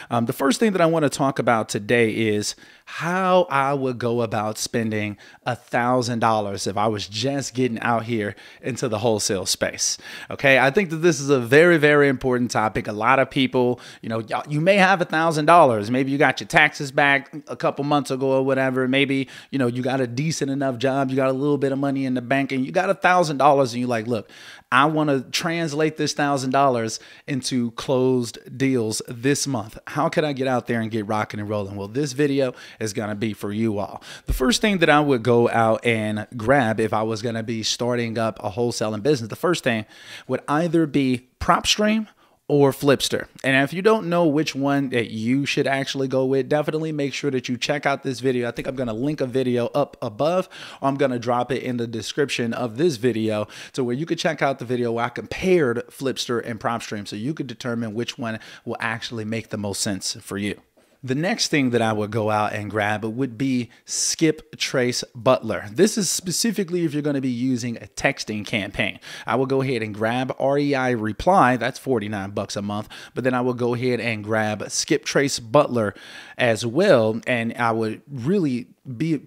The first thing that I want to talk about today is how I would go about spending $1,000 if I was just getting out here into the wholesale space. Okay, I think that this is a very, very important topic. A lot of people, you may have $1,000. Maybe you got your taxes back a couple months ago or whatever. Maybe, you got a decent enough job. You got a little bit of money in the bank and you got $1,000 and you're like, look, I want to translate this $1,000 into closed deals this month. How can I get out there and get rocking and rolling? Well, this video is going to be for you all. The first thing that I would go out and grab if I was going to be starting up a wholesaling business, the first thing would either be PropStream or Flipster. And if you don't know which one that you should actually go with, definitely make sure that you check out this video. I think I'm going to link a video up above, or I'm going to drop it in the description of this video to where you could check out the video where I compared Flipster and PropStream so you could determine which one will actually make the most sense for you. The next thing that I would go out and grab would be Skip Trace Butler. This is specifically if you're going to be using a texting campaign. I will go ahead and grab REI Reply. That's $49 a month. But then I will go ahead and grab Skip Trace Butler as well. And I would really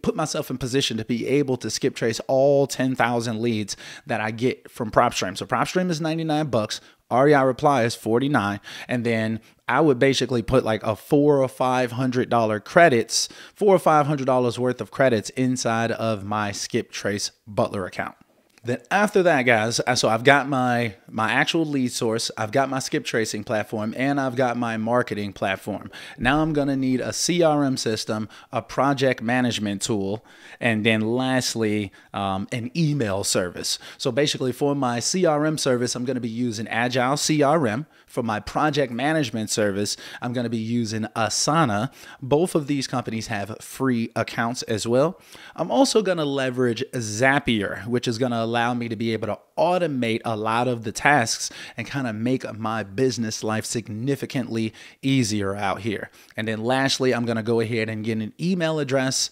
put myself in position to be able to skip trace all 10,000 leads that I get from PropStream. So PropStream is $99. REI Reply is $49, and then I would basically put like a $400 or $500 credits, $400 or $500 worth of credits inside of my Skip Trace Butler account. Then after that, guys, so I've got my actual lead source, I've got my skip tracing platform, and I've got my marketing platform. Now I'm going to need a CRM system, a project management tool, and then lastly, an email service. So basically for my CRM service, I'm going to be using Agile CRM. For my project management service, I'm going to be using Asana. Both of these companies have free accounts as well. I'm also going to leverage Zapier, which is going to allow me to be able to automate a lot of the tasks and kind of make my business life significantly easier out here. And then lastly, I'm going to go ahead and get an email address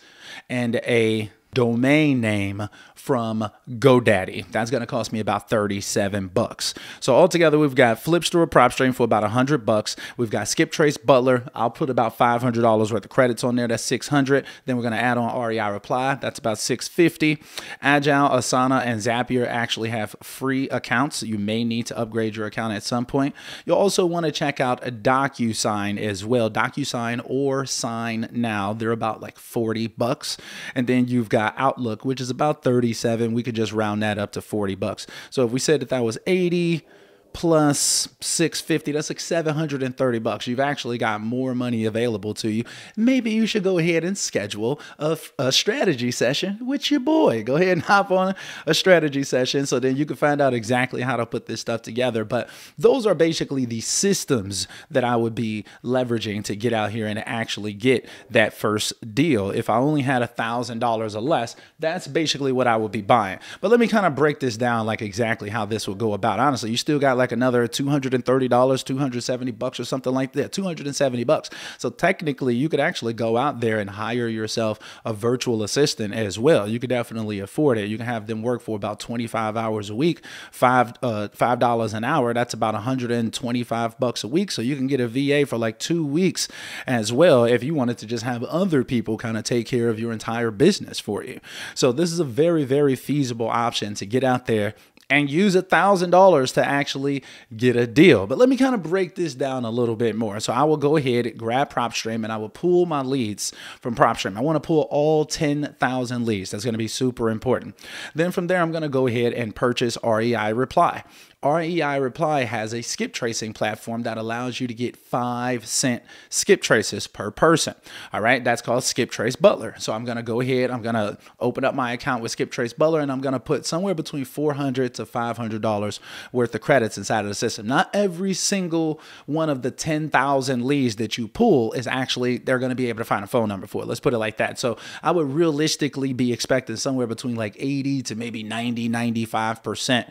and a domain name from GoDaddy. That's going to cost me about $37. So altogether, we've got Flipster or PropStream for about $100. We've got Skip Trace Butler. I'll put about $500 worth of credits on there. That's $600. Then we're going to add on REI Reply. That's about $650. Agile, Asana, and Zapier actually have free accounts. You may need to upgrade your account at some point. You'll also want to check out a DocuSign as well. DocuSign or Sign Now. They're about like $40. And then you've got Outlook, which is about 37. We could just round that up to $40. So if we said that was 80 plus 650, that's like $730. You've actually got more money available to you. Maybe you should go ahead and schedule a strategy session with your boy. Go ahead and hop on a strategy session so then you can find out exactly how to put this stuff together. But those are basically the systems that I would be leveraging to get out here and actually get that first deal. If I only had $1,000 or less, that's basically what I would be buying. But let me kind of break this down like exactly how this would go about. Honestly, you still got like another $230, $270 or something like that, $270. So technically you could actually go out there and hire yourself a virtual assistant as well. You could definitely afford it. You can have them work for about 25 hours a week, $5 an hour. That's about $125 a week. So you can get a VA for like 2 weeks as well if you wanted to just have other people kind of take care of your entire business for you. So this is a very, very feasible option to get out there and use $1,000 to actually get a deal. But let me kind of break this down a little bit more. So I will go ahead and grab PropStream and I will pull my leads from PropStream. I want to pull all 10,000 leads. That's going to be super important. Then from there, I'm going to go ahead and purchase REI Reply. REI Reply has a skip tracing platform that allows you to get 5-cent skip traces per person. All right, that's called Skip Trace Butler. So I'm going to go ahead, I'm going to open up my account with Skip Trace Butler, and I'm going to put somewhere between $400 to $500 worth of credits inside of the system. Not every single one of the 10,000 leads that you pull is actually, they're going to be able to find a phone number for it. Let's put it like that. So I would realistically be expecting somewhere between like 80 to maybe 90, 95%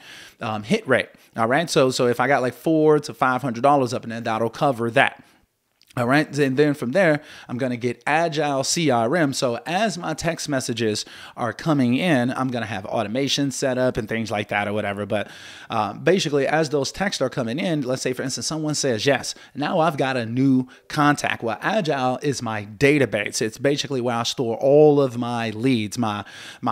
hit rate. All right. So if I got like $400 to $500 up in there, that'll cover that. All right. And then from there, I'm going to get Agile CRM. So as my text messages are coming in, I'm going to have automation set up and things like that or whatever. But basically, as those texts are coming in, let's say, for instance, someone says yes. Now I've got a new contact. Well, Agile is my database. It's basically where I store all of my leads, my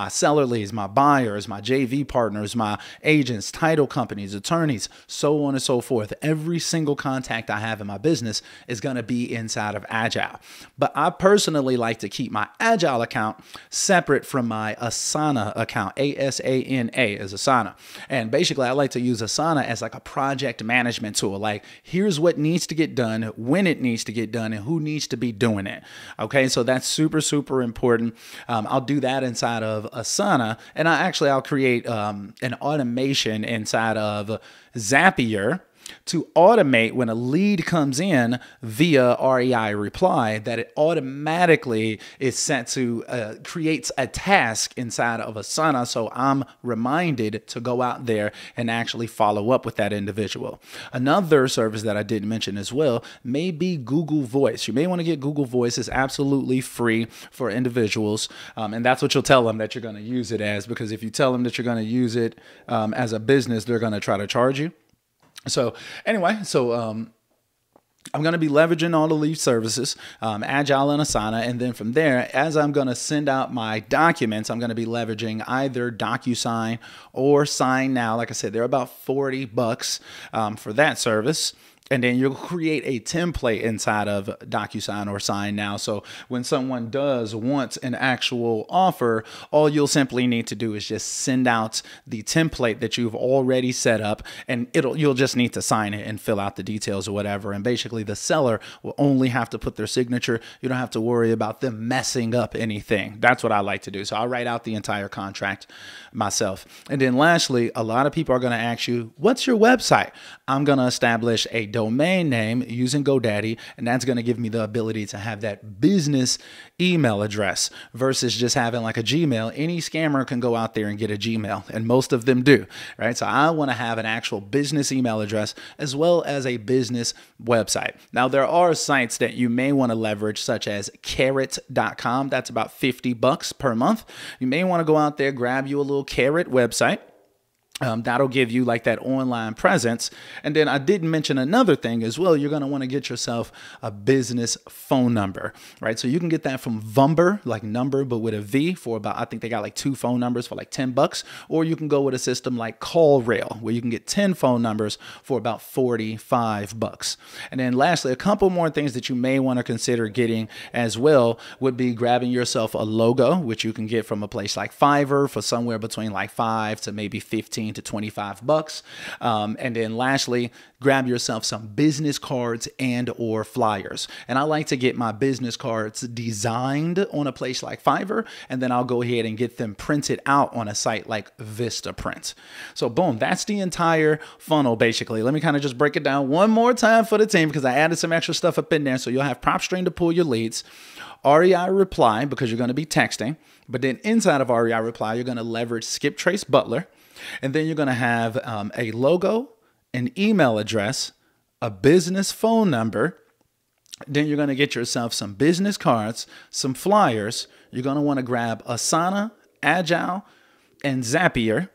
seller leads, my buyers, my JV partners, my agents, title companies, attorneys, so on and so forth. Every single contact I have in my business is going to be inside of Agile. But I personally like to keep my Agile account separate from my Asana account. ASANA is Asana. And basically, I like to use Asana as like a project management tool. Like, here's what needs to get done, when it needs to get done, and who needs to be doing it. Okay, so that's super, super important. I'll do that inside of Asana. And I'll create an automation inside of Zapier to automate when a lead comes in via REI reply, that it automatically is set to creates a task inside of Asana. So I'm reminded to go out there and actually follow up with that individual. Another service that I didn't mention as well may be Google Voice. You may want to get Google Voice. It's absolutely free for individuals. And that's what you'll tell them that you're going to use it as, because if you tell them that you're going to use it as a business, they're going to try to charge you. So anyway, I'm going to be leveraging all of these services, Agile and Asana. And then from there, as I'm going to send out my documents, I'm going to be leveraging either DocuSign or Sign Now. Like I said, they're about $40 for that service. And then you'll create a template inside of DocuSign or Sign Now. So when someone does want an actual offer, all you'll simply need to do is just send out the template that you've already set up, and you'll just need to sign it and fill out the details or whatever. And basically the seller will only have to put their signature. You don't have to worry about them messing up anything. That's what I like to do. So I'll write out the entire contract myself. And then lastly, a lot of people are going to ask you, what's your website? I'm going to establish a domain name using GoDaddy, and that's going to give me the ability to have that business email address versus just having like a Gmail. Any scammer can go out there and get a Gmail, and most of them do, right? So I want to have an actual business email address as well as a business website. Now, there are sites that you may want to leverage, such as carrot.com. That's about $50 per month. You may want to go out there, grab you a little Carrot website. That'll give you like that online presence. And then I did mention another thing as well. You're going to want to get yourself a business phone number, right? So you can get that from Vumber, like number, but with a V, for about, I think they got like 2 phone numbers for like $10. Or you can go with a system like CallRail, where you can get 10 phone numbers for about $45. And then lastly, a couple more things that you may want to consider getting as well would be grabbing yourself a logo, which you can get from a place like Fiverr for somewhere between like $5 to maybe $15 to $25. And then lastly, grab yourself some business cards and or flyers. And I like to get my business cards designed on a place like Fiverr, and then I'll go ahead and get them printed out on a site like Vistaprint. So boom, that's the entire funnel basically. Let me kind of just break it down one more time for the team, because I added some extra stuff up in there. So you'll have PropStream to pull your leads, REI reply, because you're going to be texting, but then inside of REI reply, you're going to leverage Skip Trace Butler. And then you're going to have a logo, an email address, a business phone number. Then you're going to get yourself some business cards, some flyers. You're going to want to grab Asana, Agile, and Zapier.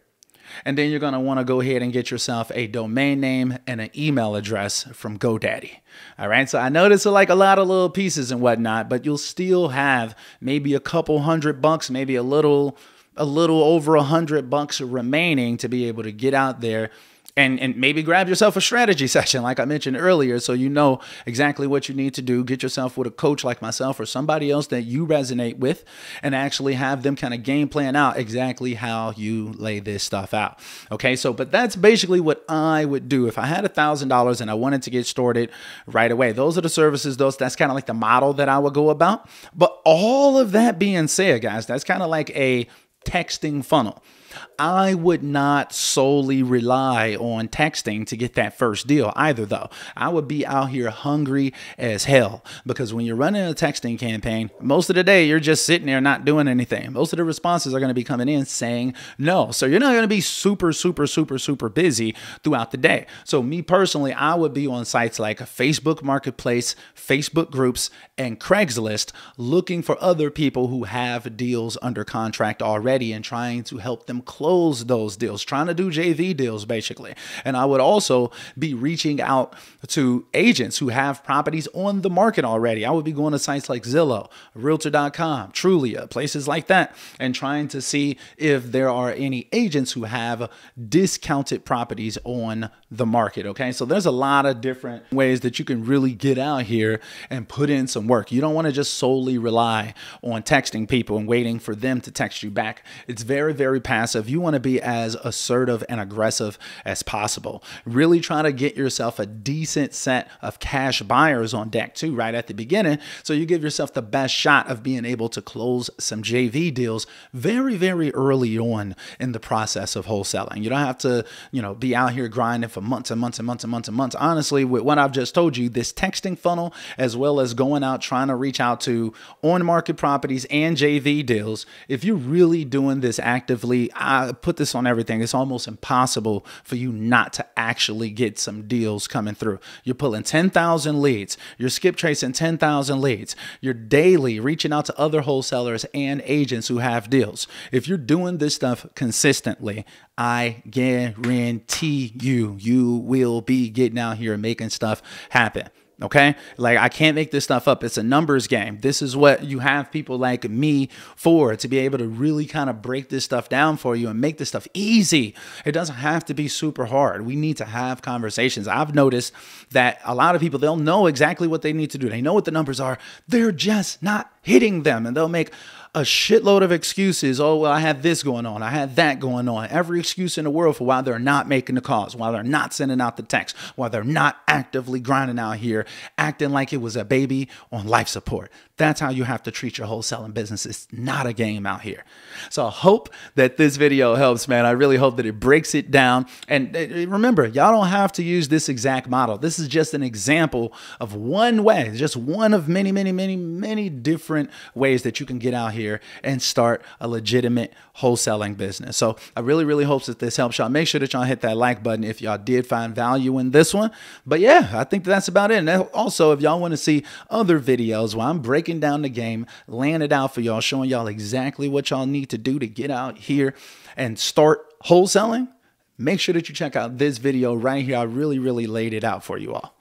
And then you're going to want to go ahead and get yourself a domain name and an email address from GoDaddy. All right. So I know this are like a lot of little pieces and whatnot, but you'll still have maybe a couple $100, maybe a little over $100 remaining to be able to get out there and maybe grab yourself a strategy session like I mentioned earlier, so you know exactly what you need to do. Get yourself with a coach like myself or somebody else that you resonate with, and actually have them kind of game plan out exactly how you lay this stuff out. Okay, so but that's basically what I would do if I had $1,000 and I wanted to get started right away. Those are the services, that's kind of like the model that I would go about. But all of that being said, guys, that's kind of like a texting funnel. I would not solely rely on texting to get that first deal either, though. I would be out here hungry as hell, because when you're running a texting campaign, most of the day you're just sitting there not doing anything. Most of the responses are going to be coming in saying no. So you're not going to be super busy throughout the day. So me personally, I would be on sites like Facebook Marketplace, Facebook groups, and Craigslist looking for other people who have deals under contract already and trying to help them close those deals, trying to do JV deals basically. And I would also be reaching out to agents who have properties on the market already. I would be going to sites like Zillow, Realtor.com, Trulia, places like that, and trying to see if there are any agents who have discounted properties on the market. Okay, so there's a lot of different ways that you can really get out here and put in some work. You don't want to just solely rely on texting people and waiting for them to text you back. It's very passive. You want to be as assertive and aggressive as possible. Really try to get yourself a decent set of cash buyers on deck too, right at the beginning, so you give yourself the best shot of being able to close some JV deals very early on in the process of wholesaling. You don't have to, be out here grinding for months and months. Honestly, with what I've just told you, this texting funnel, as well as going out trying to reach out to on-market properties and JV deals, if you're really doing this actively, I put this on everything, it's almost impossible for you not to actually get some deals coming through. You're pulling 10,000 leads, you're skip tracing 10,000 leads, you're daily reaching out to other wholesalers and agents who have deals. If you're doing this stuff consistently, I guarantee you will be getting out here and making stuff happen. Okay, like I can't make this stuff up. It's a numbers game. This is what you have people like me for, to be able to really kind of break this stuff down for you and make this stuff easy. It doesn't have to be super hard. We need to have conversations. I've noticed that a lot of people, they'll know exactly what they need to do. They know what the numbers are. They're just not hitting them, and they'll make a shitload of excuses. Oh, well, I had this going on, I had that going on. Every excuse in the world for why they're not making the calls, why they're not sending out the text, why they're not actively grinding out here, acting like it was a baby on life support. That's how you have to treat your wholesaling business. It's not a game out here. So I hope that this video helps, man. I really hope that it breaks it down. And remember, y'all don't have to use this exact model. This is just an example of one way, just one of many different ways that you can get out here and start a legitimate wholesaling business. So I really hope that this helps y'all. Make sure that y'all hit that like button if y'all did find value in this one. But yeah, I think that's about it. And also, if y'all want to see other videos where I'm breaking down the game, laying it out for y'all, showing y'all exactly what y'all need to do to get out here and start wholesaling, make sure that you check out this video right here. I really laid it out for you all.